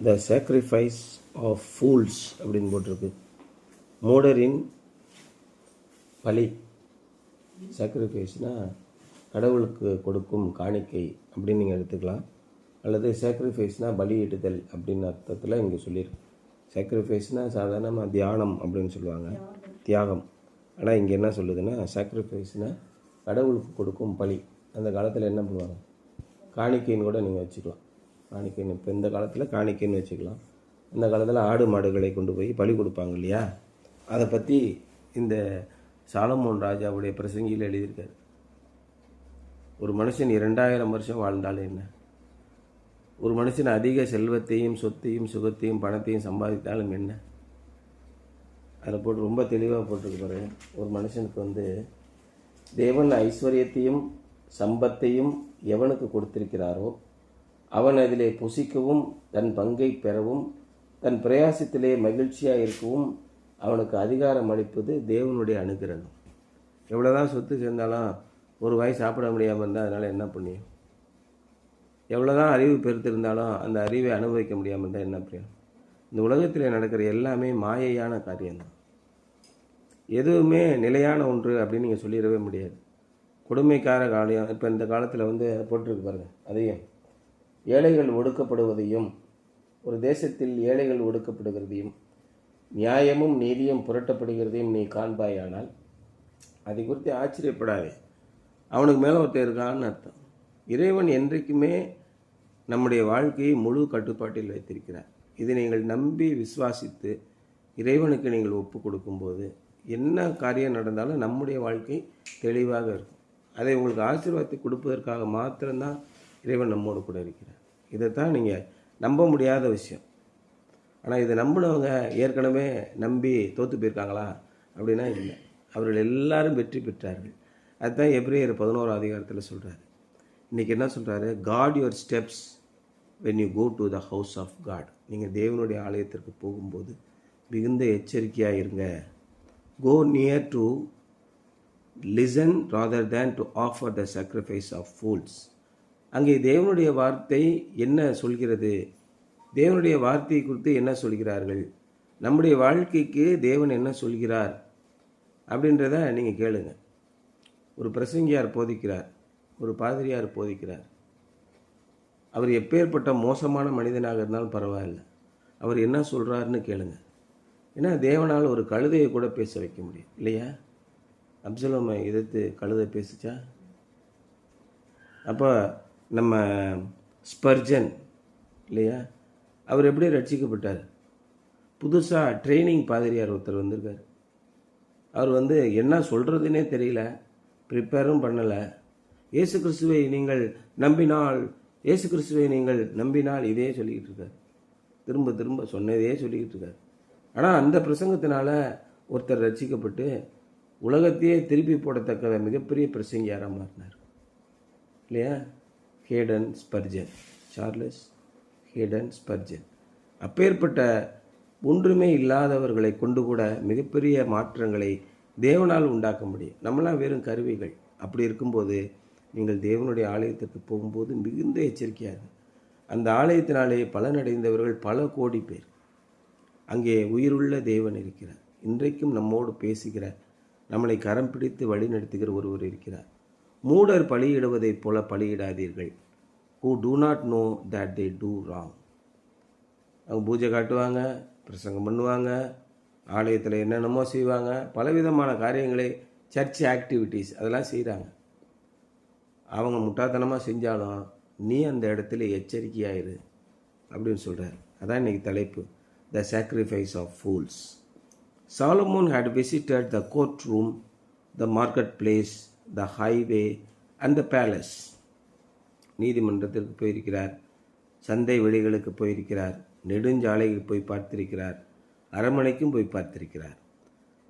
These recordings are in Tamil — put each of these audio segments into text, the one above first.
த சாக்ரிஃபைஸ் ஆஃப் ஃபூல்ஸ் அப்படின்னு போட்டிருக்கு. மூடரின் பலி. சாக்ரிஃபைஸ்னால் கடவுளுக்கு கொடுக்கும் காணிக்கை அப்படின்னு நீங்கள் எடுத்துக்கலாம். அல்லது சாக்ரிஃபைஸ்னால் பலியிடுதல் அப்படின்னு அர்த்தத்தில் இங்கே சொல்லியிருக்கு. சாக்ரிஃபைஸ்னால் சாதாரணமாக தியானம் அப்படின்னு சொல்லுவாங்க, தியாகம். ஆனால் இங்கே என்ன சொல்லுதுன்னா சாக்ரிஃபைஸ்னால் கடவுளுக்கு கொடுக்கும் பலி. அந்த காலத்தில் என்ன பண்ணுவாங்க, காணிக்கைன்னு கூட நீங்கள் வச்சுக்கலாம். காணிக்கைன்னு இப்போ இந்த காலத்தில் காணிக்கைன்னு வச்சுக்கலாம். அந்த காலத்தில் ஆடு மாடுகளை கொண்டு போய் பலி கொடுப்பாங்க இல்லையா. அதை பற்றி இந்த சாலமோன் ராஜாவுடைய பிரசங்கியில் எழுதியிருக்காரு. ஒரு மனுஷன் 2000 வருஷம் வாழ்ந்தாலும் என்ன, ஒரு மனுஷன் அதிக செல்வத்தையும் சொத்தையும் சுகத்தையும் பணத்தையும் சம்பாதித்தாலும் என்ன, அதில் போட்டு ரொம்ப தெளிவாக போட்டிருக்கு பாருங்க. ஒரு மனுஷனுக்கு தேவன் ஐஸ்வர்யத்தையும் சம்பத்தையும் எவனுக்கு கொடுத்திருக்கிறாரோ அவன் அதிலே புசிக்கவும் தன் பங்கை பெறவும் தன் பிரயாசத்திலே மகிழ்ச்சியாக இருக்கவும் அவனுக்கு அதிகாரம் அளிப்பது தேவனுடைய அனுகிரகம். எவ்வளோதான் சொத்து சேர்ந்தாலும் ஒரு வாய் சாப்பிட முடியாமல் இருந்தால் அதனால் என்ன புண்ணியம்? எவ்வளோதான் அறிவு பெருத்திருந்தாலும் அந்த அறிவை அனுபவிக்க முடியாமல் இருந்தால் என்ன புரியும்? இந்த உலகத்தில் நடக்கிற எல்லாமே மாயையான காரியம்தான். எதுவுமே நிலையான ஒன்று அப்படின்னு நீங்கள் சொல்லிடவே முடியாது. கொடுமைக்கார காரியம். இப்போ இந்த காலத்தில் போட்டிருக்கு பாருங்கள். அதையும் ஏழைகள் ஒடுக்கப்படுவதையும், ஒரு தேசத்தில் ஏழைகள் ஒடுக்கப்படுகிறதையும் நியாயமும் நீதியும் புரட்டப்படுகிறதையும் நீ காண்பாயானால் அதை குறித்து ஆச்சரியப்படாதே. அவனுக்கு மேலே ஒருத்தர் இருக்கான்னு அர்த்தம். இறைவன் என்றைக்குமே நம்முடைய வாழ்க்கையை முழு கட்டுப்பாட்டில் வைத்திருக்கிறார். இதை நீங்கள் நம்பி விசுவாசித்து இறைவனுக்கு நீங்கள் ஒப்பு கொடுக்கும்போது என்ன காரியம் நடந்தாலும் நம்முடைய வாழ்க்கை தெளிவாக இருக்கும். அதை உங்களுக்கு ஆசீர்வாதத்தை கொடுப்பதற்காக மாத்திரம்தான் இறைவன் நம்மோடு கூட இருக்கிறார். இதைத்தான் நீங்கள் நம்ப முடியாத விஷயம். ஆனால் இதை நம்பினவங்க ஏற்கனவே நம்பி தோற்று போயிருக்காங்களா அப்படின்னா இல்லை. அவர்கள் எல்லாரும் வெற்றி பெற்றார்கள். அதுதான் எபிரேயர் 11ஆம் அதிகாரத்தில் சொல்கிறாரு. இன்றைக்கி என்ன சொல்கிறாரு? Guard your steps when you go to the house of God. நீங்கள் தேவனுடைய ஆலயத்திற்கு போகும்போது மிகுந்த எச்சரிக்கையாக இருங்க. Go near to listen rather than to offer the sacrifice of fools. அங்கே தேவனுடைய வார்த்தை என்ன சொல்கிறது? தேவனுடைய வார்த்தையை குறித்து என்ன சொல்கிறார்கள்? நம்முடைய வாழ்க்கைக்கு தேவன் என்ன சொல்கிறார் அப்படின்றத நீங்கள் கேளுங்க. ஒரு பிரசங்கியார் போதிக்கிறார், ஒரு பாதிரியார் போதிக்கிறார். அவர் எப்பேற்பட்ட மோசமான மனிதனாக இருந்தாலும் பரவாயில்ல, அவர் என்ன சொல்கிறாருன்னு கேளுங்க. ஏன்னா தேவனால் ஒரு கழுதையை கூட பேச வைக்க முடியும் இல்லையா? அப்சலோமை எதிர்த்து கழுதை பேசிச்சா? அப்போ நம்ம ஸ்பர்ஜன் இல்லையா, அவர் எப்படி ரட்சிக்கப்பட்டார்? புதுசாக ட்ரைனிங் பாதிரியார் ஒருத்தர் வந்திருக்கார். அவர் என்ன சொல்கிறதுனே தெரியல, ப்ரிப்பேரும் பண்ணலை. இயேசு கிறிஸ்துவை நீங்கள் நம்பினால், இயேசு கிறிஸ்துவை நீங்கள் நம்பினால் இதே சொல்லிக்கிட்டு இருக்கார். திரும்ப திரும்ப சொன்னதே சொல்லிக்கிட்டு இருக்கார். ஆனால் அந்த பிரசங்கத்தினால ஒருத்தர் ரட்சிக்கப்பட்டு உலகத்தையே திருப்பி போடத்தக்க மிகப்பெரிய பிரசங்கியாராக மாறினார் இல்லையா? Haden Spurgeon, Charles Haden Spurgeon. அப்பேற்பட்ட ஒன்றுமே இல்லாதவர்களை கொண்டு கூட மிகப்பெரிய மாற்றங்களை தேவனால் உண்டாக்க முடியும். நம்மளாம் வெறும் கருவிகள். அப்படி இருக்கும்போது நீங்கள் தேவனுடைய ஆலயத்திற்கு போகும்போது மிகுந்த எச்சரிக்கையாக, அந்த ஆலயத்தினாலே பலனடைந்தவர்கள் பல கோடி பேர். அங்கே உயிருள்ள தேவன் இருக்கிறார். இன்றைக்கும் நம்மோடு பேசுகிற, நம்மளை கரம் பிடித்து வழி நடத்துகிற ஒருவர் இருக்கிறார். மூடர் பலியிடுவதைப் போல பலியிடாதீர்கள். who do not know that they do wrong. அவங்க பூஜை காட்டுவாங்க, பிரசங்கம் பண்ணுவாங்க, ஆலயத்தில் என்னென்னமோ செய்வாங்க, பலவிதமான காரியங்களை, சர்ச் ஆக்டிவிட்டீஸ் அதெல்லாம் செய்கிறாங்க. அவங்க முட்டாள்தனமாக செஞ்சாலும் நீ அந்த இடத்துல எச்சரிக்கையாயிரு அப்படின்னு சொல்கிறார். அதான் இன்றைக்கி தலைப்பு, the sacrifice of fools. Solomon had visited the courtroom, the marketplace, the highway and the palace. நீதிமன்றத்திற்கு போயிருக்கிறார், சந்தை வெளிகளுக்கு போயிருக்கிறார், நெடுஞ்சாலைக்கு போய் பார்த்திருக்கிறார், அரண்மனைக்கும் போய் பார்த்திருக்கிறார்.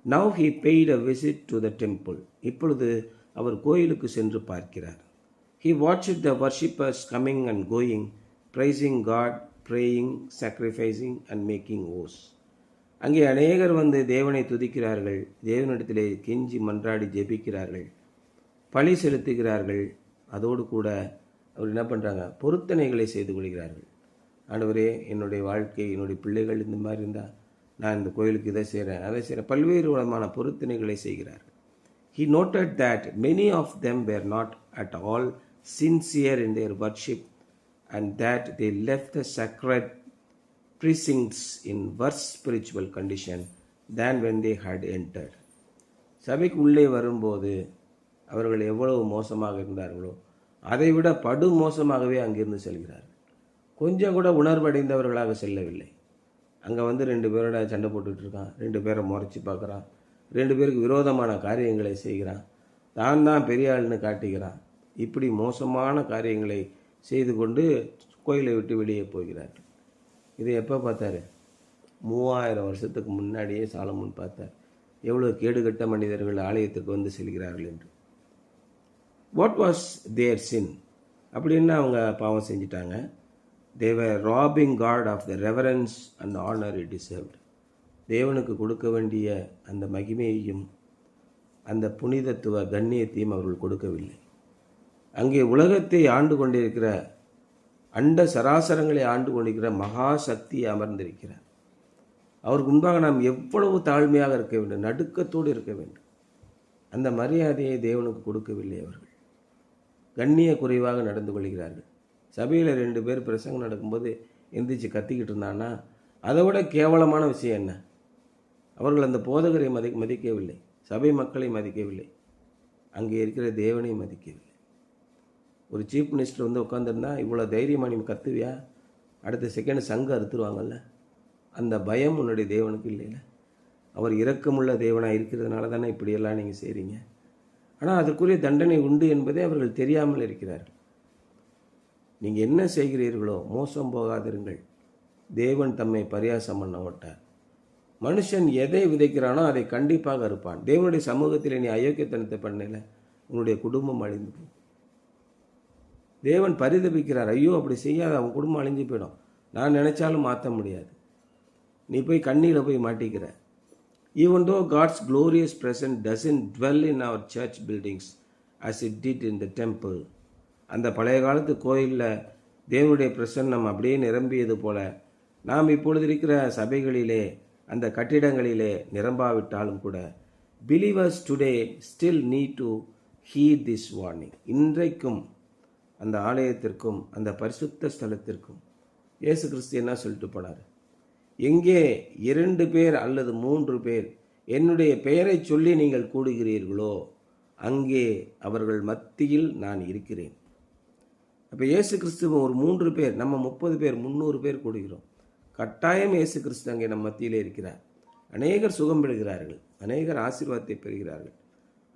Now he paid a visit to the temple. இப்பொழுது அவர் கோயிலுக்கு சென்று பார்க்கிறார். He watched the worshippers coming and going, praising God, praying, sacrificing and making vows. அங்கே அநேகர் தேவனை துதிக்கிறார்கள், தேவனிடத்திலே கெஞ்சி மன்றாடி ஜெபிக்கிறார்கள், பலி செலுத்துகிறார்கள். அதோடு கூட அவர் என்ன பண்ணுறாங்க? பொருத்தனைகளை செய்து கொள்கிறார்கள். ஆண்டவரே, என்னுடைய வாழ்க்கை, என்னுடைய பிள்ளைகள் இந்த மாதிரி இருந்தால் நான் இந்த கோயிலுக்கு இதை செய்கிறேன், அதை செய்கிறேன், பல்வேறு விதமான பொருத்தனைகளை செய்கிறார்கள். He noted that many of them were not at all sincere in their worship and that they left the sacred precincts in worse spiritual condition than when they had entered. சபைக்கு உள்ளே வரும்போது அவர்கள் எவ்வளவு மோசமாக இருந்தார்களோ அதைவிட படு மோசமாகவே அங்கிருந்து செல்கிறார்கள். கொஞ்சம் கூட உணர்வடைந்தவர்களாக செல்லவில்லை. அங்கே வந்து 2 பேரோட சண்டை போட்டுட்டு இருக்கான், 2 பேரை முறைச்சி பார்க்குறான், 2 பேருக்கு விரோதமான காரியங்களை செய்கிறான், தான் பெரிய ஆள்னு காட்டிக்கிறான். இப்படி மோசமான காரியங்களை செய்து கொண்டு கோயிலை விட்டு வெளியே போகிறார். இதை எப்போ பார்த்தாரு? 3000 வருஷத்துக்கு முன்னாடியே சாலமோன் பார்த்தார், எவ்வளோ கேடுகட்ட மனிதர்கள் ஆலயத்துக்கு வந்து செல்கிறார்கள் என்று. வாட் வாஸ் தேர் சின்? அப்படின்னு அவங்க பாவம் செஞ்சிட்டாங்க. They were robbing God of the reverence and honor he deserved. தேவனுக்கு கொடுக்க வேண்டிய அந்த மகிமையையும் அந்த புனிதத்துவ கண்ணியத்தையும் அவர்கள் கொடுக்கவில்லை. அங்கே உலகத்தை ஆண்டு கொண்டிருக்கிற, அண்ட சராசரங்களை ஆண்டு கொண்டிருக்கிற மகா சக்தியை அமர்ந்திருக்கிறார். அவருக்கு முன்பாக நாம் எவ்வளவு தாழ்மையாக இருக்க வேண்டும், நடுக்கத்தோடு இருக்க வேண்டும். அந்த மரியாதையை தேவனுக்கு கொடுக்கவில்லை. அவர்கள் கண்ணிய குறைவாக நடந்து கொள்கிறார்கள். சபையில் 2 பேர் பிரசங்கம் நடக்கும்போது எந்திரிச்சு கத்திக்கிட்டு இருந்தான்னா அதை விட கேவலமான விஷயம் என்ன? அவர்கள் அந்த போதகரை மதிக்கவில்லை, சபை மக்களை மதிக்கவில்லை, அங்கே இருக்கிற தேவனை மதிக்கவில்லை. ஒரு சீஃப் மினிஸ்டர் வந்து உட்காந்துருந்தா இவ்வளோ தைரியமாக நீ கத்துவியா? அடுத்த செகண்ட் சங்க அறுத்துருவாங்கல்ல. அந்த பயம் உன்னுடைய தேவனுக்கு இல்லைல்ல. அவர் இரக்கமுள்ள தேவனாக இருக்கிறதுனால தானே இப்படியெல்லாம் நீங்கள் செய்கிறீங்க. ஆனால் அதற்குரிய தண்டனை உண்டு என்பதை அவர்கள் தெரியாமல் இருக்கிறார்கள். நீங்கள் என்ன செய்கிறீர்களோ மோசம் போகாதிருங்கள். தேவன் தம்மை பரியாசம் பண்ண மாட்டார். மனுஷன் எதை விதைக்கிறானோ அதை கண்டிப்பாக இருப்பான். தேவனுடைய சமூகத்தில் நீ அயோக்கியத்தனத்தை பண்ணல, உன்னுடைய குடும்பம் அழிந்து போகும். தேவன் பரிதபிக்கிறார், ஐயோ அப்படி செய்யாத, அவன் குடும்பம் அழிஞ்சு போயிடும். நான் நினைச்சாலும் மாற்ற முடியாது, நீ போய் கண்ணியில் போய் மாட்டிக்கிற. Even though God's glorious presence doesn't dwell in our church buildings as it did in the temple, அந்த பழைய காலத்து கோயிலில் தேவனுடைய பிரசன்னம் அப்படியே நிரம்பியது போல நாம் இப்பொழுது இருக்கிற சபைகளிலே, அந்த கட்டிடங்களிலே நிரம்பாவிட்டாலும் கூட believers today still need to heed this warning. இன்றைக்கும் அந்த ஆலயத்திற்கும் அந்த பரிசுத்த ஸ்தலத்திற்கும் இயேசு கிறிஸ்து என்ன சொல்லிட்டு போனார்? எங்கே 2 பேர் அல்லது 3 பேர் என்னுடைய பெயரை சொல்லி நீங்கள் கூடுகிறீர்களோ அங்கே அவர்கள் மத்தியில் நான் இருக்கிறேன். அப்போ இயேசு கிறிஸ்துவ ஒரு 3 பேர், நம்ம 30 பேர் 300 பேர் கூடுகிறோம். கட்டாயம் இயேசு கிறிஸ்து அங்கே நம்ம மத்தியிலே இருக்கிறார். அநேகர் சுகம் பெறுகிறார்கள், அநேகர் ஆசீர்வாதத்தை பெறுகிறார்கள்.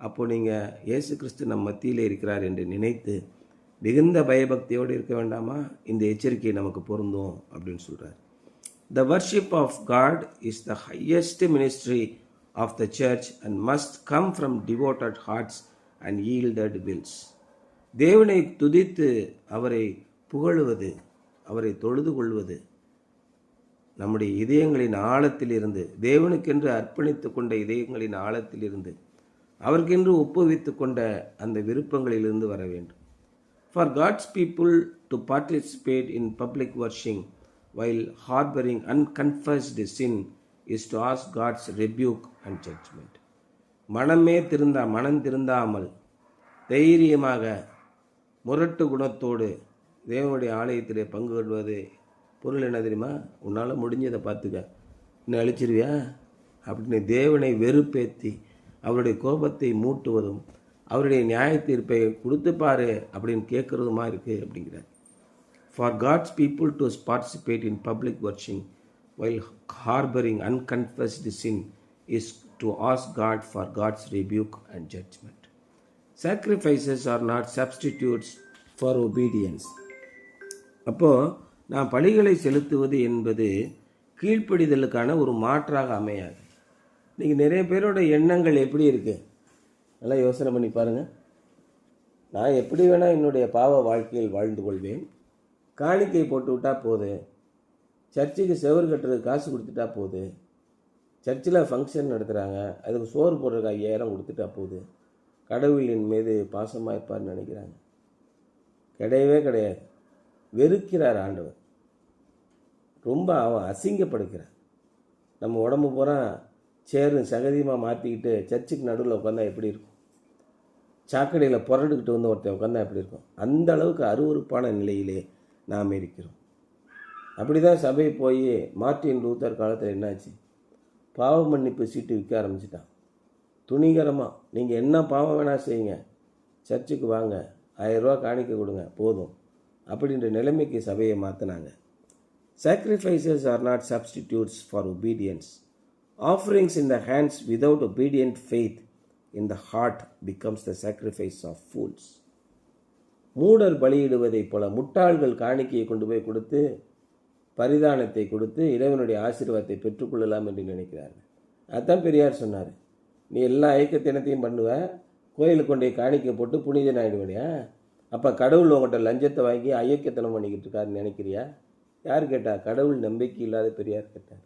அப்போ நீங்கள் இயேசு கிறிஸ்து நம் மத்தியிலே இருக்கிறார் என்று நினைத்து மிகுந்த பயபக்தியோடு இருக்க வேண்டாமா? இந்த எச்சரிக்கை நமக்கு பொருந்தும் அப்படின்னு சொல்கிறார். The worship of God is the highest ministry of the church and must come from devoted hearts and yielded wills. தேவனை துதித்து அவரை புகழுவது, அவரை தொழுது கொள்வது நம்முடைய இதயங்களின் ஆழத்திலிருந்து, தேவனுக்கென்று அர்ப்பணித்து கொண்ட இதயங்களின் ஆழத்திலிருந்து, அவருக்கென்று ஒப்புவித்து கொண்ட அந்த விருப்பங்களிலிருந்து வர வேண்டும். For God's people to participate in public worship while harboring unconfessed sin is to ask God's rebuke and judgment. மனம் திருந்தாமல் தைரியமாக முரட்டு குணத்தோடு தேவனுடைய ஆலயத்திலே பங்கு கொள்வது பொருள் என்ன தெரியுமா? உன்னால் முடிஞ்சதை பார்த்துக்க, இன்னும் அழிச்சிருவியா அப்படின்னு தேவனை வெறுப்பேற்றி அவருடைய கோபத்தை மூட்டுவதும் அவருடைய நியாய தீர்ப்பை கொடுத்துப்பாரு அப்படின்னு கேட்குறதுமா இருக்குது அப்படிங்கிறார். For God's people to participate in public worship while harboring unconfessed sin is to ask God for God's rebuke and judgment. Sacrifices are not substitutes for obedience. அப்போது நான் பலிகளை செலுத்துவது என்பது கீழ்ப்படிதலுக்கான ஒரு மாற்றாக அமையாது. இன்றைக்கி நிறைய பேரோட எண்ணங்கள் எப்படி இருக்குது? நல்லா யோசனை பண்ணி பாருங்கள். நான் எப்படி வேணால் என்னுடைய பாவ வாழ்க்கையில் வாழ்ந்து கொள்வேன், காணிக்கை போட்டு விட்டால் போது, சர்ச்சுக்கு செவரு கட்டுறதுக்கு காசு கொடுத்துட்டா போகுது, சர்ச்சில் ஃபங்க்ஷன் நடத்துகிறாங்க அதுக்கு சோறு போடுறதுக்கு 5000 கொடுத்துட்டா போகுது, கடவுளின் மீது பாசமாக இருப்பார்னு நினைக்கிறாங்க. கிடையவே கிடையாது. வெறுக்கிறார் ஆண்டவர். ரொம்ப அவன் அசிங்கப்படுகிறான். நம்ம உடம்பு பூரா சேரும் சகதியமாக மாற்றிக்கிட்டு சர்ச்சுக்கு நடுவில் உட்காந்தா எப்படி இருக்கும்? சாக்கடையில் புரண்டுக்கிட்டு வந்து ஒருத்தன் உட்காந்தா எப்படி இருக்கும்? அந்த அளவுக்கு அருவருப்பான நிலையிலே நாம் இருக்கிறோம். அப்படி தான் சபை போய் மார்ட்டின் லூத்தர் காலத்தில் என்னாச்சு? பாவ மன்னிப்பு சீட்டு விற்க ஆரம்பிச்சிட்டான். துணிகரமாக நீங்கள் என்ன பாவம் வேணால் செய்யுங்க, சர்ச்சுக்கு வாங்க, 1000 ரூபா காணிக்க கொடுங்க போதும் அப்படின்ற நிலைமைக்கு சபையை மாற்றினாங்க. Sacrifices are not substitutes for obedience. Offerings in the hands without obedient faith in the heart becomes the sacrifice of fools. மூடர் பலியிடுவதைப் போல முட்டாள்கள் காணிக்கையை கொண்டு போய் கொடுத்து பரிதானத்தை கொடுத்து இறைவனுடைய ஆசீர்வாதத்தை பெற்றுக்கொள்ளலாம் என்று நினைக்கிறார்கள். அதுதான் பெரியார் சொன்னார், நீ எல்லா ஐக்கியத்தினத்தையும் பண்ணுவ, கோயிலுக்கு கொண்டே காணிக்கை போட்டு புனிதன் ஆகிடுவனியா? அப்போ கடவுள் உங்கள்கிட்ட லஞ்சத்தை வாங்கி ஐக்கியத்தனம் பண்ணிக்கிட்டு இருக்காருன்னு நினைக்கிறியா? யார் கேட்டா? கடவுள் நம்பிக்கை இல்லாத பெரியார் கேட்டார்.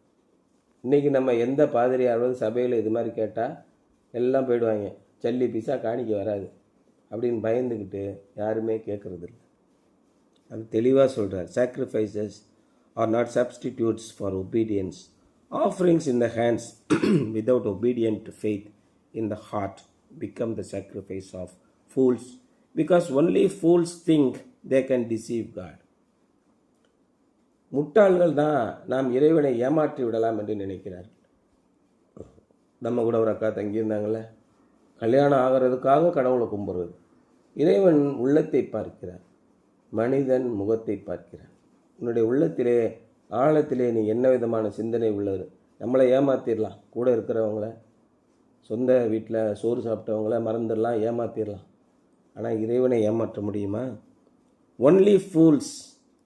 இன்றைக்கி நம்ம எந்த பாதிரியாராவது சபையில் இது மாதிரி கேட்டால் எல்லாம் போயிடுவாங்க, சல்லி பீஸா காணிக்க வராது அப்படின்னு பயந்துக்கிட்டு யாருமே கேட்குறது இல்லை. அது தெளிவாக சொல்கிறார். Sacrifices are not substitutes for obedience. Offerings in the hands without obedient faith in the heart become the sacrifice of fools, because only fools think they can deceive God. முட்டாள்கள் தான் நாம் இறைவனை ஏமாற்றி விடலாம் என்று நினைக்கிறார்கள். நம்ம கூட ஒரு அக்கா தங்கியிருந்தாங்களே, கல்யாணம் ஆகிறதுக்காக கடவுளை கும்பிடுறது. இறைவன் உள்ளத்தை பார்க்கிறார், மனிதன் முகத்தை பார்க்கிறார். உன்னுடைய உள்ளத்திலே ஆழத்திலே நீ என்ன விதமான சிந்தனை உள்ளது? நம்மளை ஏமாற்றிடலாம், கூட இருக்கிறவங்கள, சொந்த வீட்டில் சோறு சாப்பிட்டவங்கள மறந்துடலாம், ஏமாற்றிடலாம். ஆனால் இறைவனை ஏமாற்ற முடியுமா? Only fools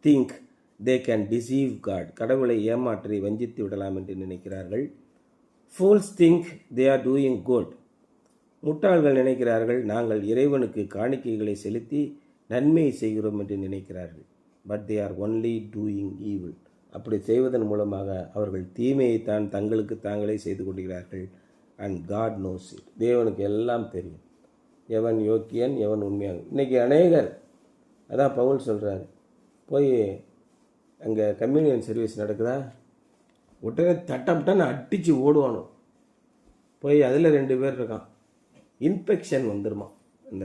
think they can deceive God. கடவுளை ஏமாற்றி வஞ்சித்து விடலாம் என்று நினைக்கிறார்கள். Fools think they are doing good. முட்டாள்கள் நினைக்கிறார்கள் நாங்கள் இறைவனுக்கு காணிக்கைகளை செலுத்தி நன்மையை செய்கிறோம் என்று நினைக்கிறார்கள். But they are only doing evil. அப்படி செய்வதன் மூலமாக அவர்கள் தீமையைத்தான் தங்களுக்கு தாங்களே செய்து கொள்கிறார்கள். And God knows it. தேவனுக்கு எல்லாம் தெரியும், எவன் யோக்கியன் எவன் உண்மையாக. இன்றைக்கி அநேகர், அதான் பவுல் சொல்கிறாரு, போய் அங்கே கம்யூனியன் சர்வீஸ் நடக்குதா, உடனே தட்டப்பட்டான்னு அடித்து ஓடுவானோ. போய் அதில் 2 பேர் இருக்கான், இன்ஃபெக்ஷன் வந்துடுமா, அந்த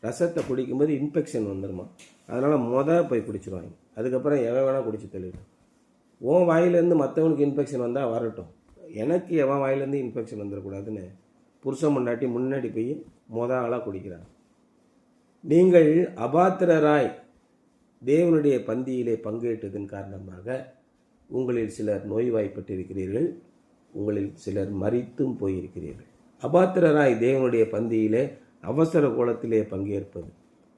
ரசத்தை குடிக்கும்போது இன்ஃபெக்ஷன் வந்துடுமா, அதனால் போய் குடிச்சிடுவாங்க. அதுக்கப்புறம் எவன் வேணால் குடிச்சு தெளிவிடும். உன் வாயிலேருந்து மற்றவனுக்கு இன்ஃபெக்ஷன் வந்தால் வரட்டும், எனக்கு எவன் வாயிலேருந்து இன்ஃபெக்ஷன் வந்துடக்கூடாதுன்னு புருஷன் முன்னாடி முன்னாடி போய் ஆளாக குடிக்கிறான். நீங்கள் அபாத்திரராய் தேவனுடைய பந்தியிலே பங்கேற்றதன் காரணமாக உங்களில் சிலர் நோய்வாய்ப்பட்டிருக்கிறீர்கள், உங்களில் சிலர் மரித்தும் போயிருக்கிறீர்கள். அபாத்திரராய் தேவனுடைய பந்தியிலே அவசர கோலத்திலே பங்கேற்பது,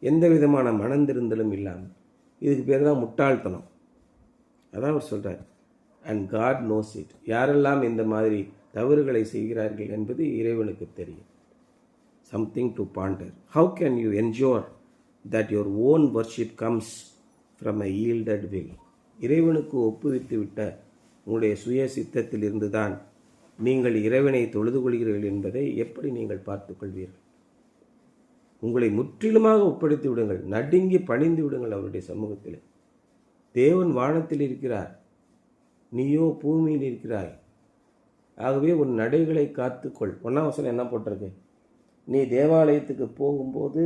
எந்த விதமான மனந்திருந்தலும் இல்லாமல், இதுக்கு பேர் தான் முட்டாள்தனம். அதான் அவர் சொல்கிறார். And God knows it. யாரெல்லாம் இந்த மாதிரி தவறுகளை செய்கிறார்கள் என்பது இறைவனுக்கு தெரியும். Something to ponder. How can you ensure that your own worship comes from a yielded will. இறைவனுக்கு ஒப்புவித்து விட்ட உங்களுடைய சுய சித்தத்திலிருந்து தான் நீங்கள் இறைவனை தொழுது கொள்கிறீர்கள் என்பதை எப்படி நீங்கள் பார்த்து கொள்வீர்கள்? உங்களை முற்றிலுமாக ஒப்படைத்து விடுங்கள், நடுங்கி பணிந்து விடுங்கள் அவருடைய சமூகத்தில். தேவன் வானத்தில் இருக்கிறார், நீயோ பூமியில் இருக்கிறாய். ஆகவே உன் நடைகளை காத்துக்கொள். 1ஆம் வசனம் என்ன போட்டிருக்கு? நீ தேவாலயத்துக்கு போகும்போது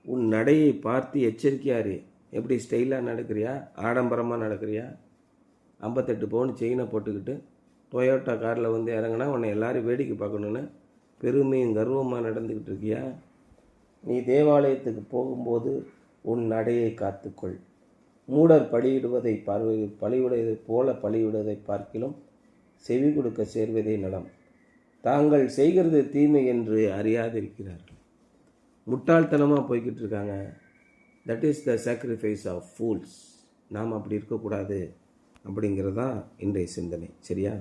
உன் நடையை பார்த்து எச்சரிக்கையாரு. எப்படி ஸ்டைலாக நடக்கிறியா, ஆடம்பரமாக நடக்கிறியா, 58 பவுன் செயினை போட்டுக்கிட்டு டொயோட்டா காரில் வந்து இறங்கினா உன்னை எல்லாரும் வேடிக்கை பார்க்கணுன்னு பெருமையும் கர்வமாக நடந்துக்கிட்டு இருக்கியா? நீ தேவாலயத்துக்கு போகும்போது உன் நடையை காத்துக்கொள். மூடர் பலியிடுவதை பலிவிடுவதை போல பலிவிடுவதை பார்க்கிலும் செவி கொடுக்க சேர்வதே நலம். தாங்கள் செய்கிறது தீமை என்று அறியாதிருக்கிறார்கள். முட்டாள்தனமாக போய்கிட்டு இருக்காங்க. That is the sacrifice of fools. நாம் அப்படி இருக்கக்கூடாது அப்படிங்கிறது தான் இன்றைய சிந்தனை. சரியா?